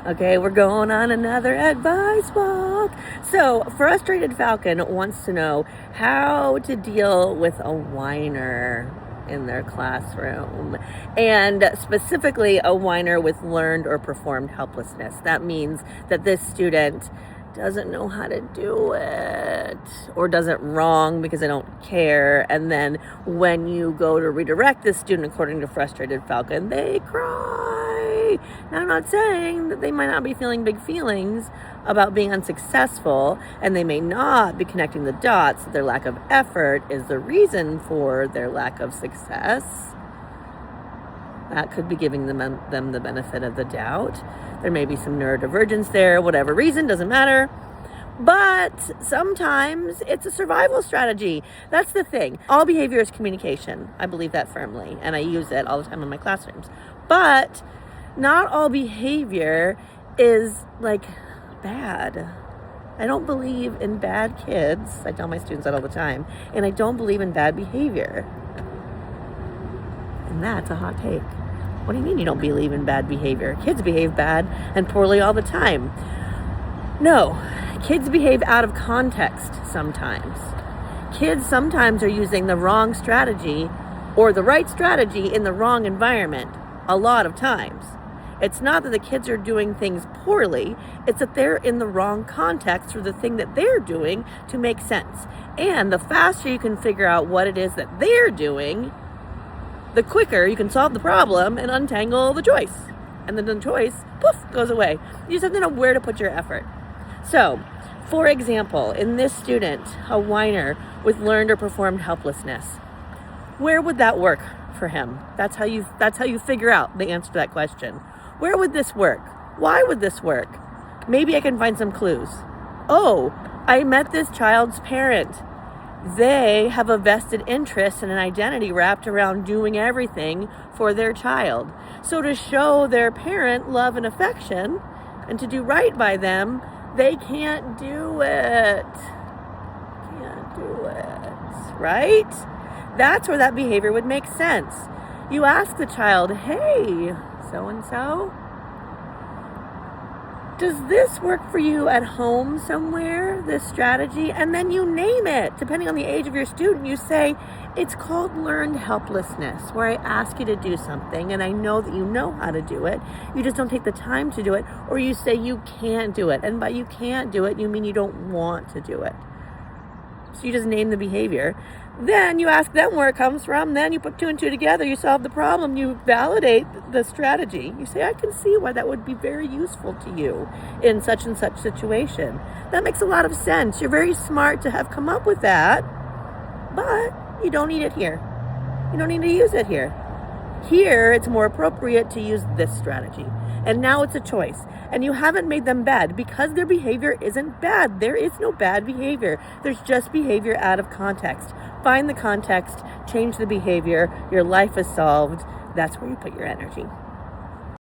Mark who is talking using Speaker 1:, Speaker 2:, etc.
Speaker 1: Okay, we're going on another advice walk. So, Frustrated Falcon wants to know how to deal with a whiner in their classroom, and specifically a whiner with learned or performed helplessness. That means that this student doesn't know how to do it or does it wrong because they don't care. And then when you go to redirect this student according to Frustrated Falcon, they cry. Now, I'm not saying that they might not be feeling big feelings about being unsuccessful, and they may not be connecting the dots that their lack of effort is the reason for their lack of success. That could be giving them the benefit of the doubt. There may be some neurodivergence there, whatever reason, doesn't matter. But sometimes it's a survival strategy. That's the thing. All behavior is communication. I believe that firmly, and I use it all the time in my classrooms. But not all behavior is like bad. I don't believe in bad kids. I tell my students that all the time. And I don't believe in bad behavior. And that's a hot take. What do you mean you don't believe in bad behavior? Kids behave bad and poorly all the time. No, kids behave out of context sometimes. Kids sometimes are using the wrong strategy or the right strategy in the wrong environment a lot of times. It's not that the kids are doing things poorly, it's that they're in the wrong context for the thing that they're doing to make sense. And the faster you can figure out what it is that they're doing, the quicker you can solve the problem and untangle the choice. And then the choice, poof, goes away. You just have to know where to put your effort. So, for example, in this student, a whiner with learned or performed helplessness, where would that work for him? That's how you figure out the answer to that question. Where would this work? Why would this work? Maybe I can find some clues. Oh, I met this child's parent. They have a vested interest and an identity wrapped around doing everything for their child. So to show their parent love and affection and to do right by them, they can't do it. Can't do it, right? That's where that behavior would make sense. You ask the child, hey, so-and-so, does this work for you at home somewhere, this strategy? And then you name it. Depending on the age of your student, you say, it's called learned helplessness, where I ask you to do something and I know that you know how to do it. You just don't take the time to do it. Or you say you can't do it. And by you can't do it, you mean you don't want to do it. So you just name the behavior. Then you ask them where it comes from. Then you put two and two together. You solve the problem. You validate the strategy. You say, I can see why that would be very useful to you in such and such situation. That makes a lot of sense. You're very smart to have come up with that, but you don't need it here. You don't need to use it here. Here, it's more appropriate to use this strategy. And now it's a choice. And you haven't made them bad because their behavior isn't bad. There is no bad behavior. There's just behavior out of context. Find the context, change the behavior, your life is solved. That's where you put your energy.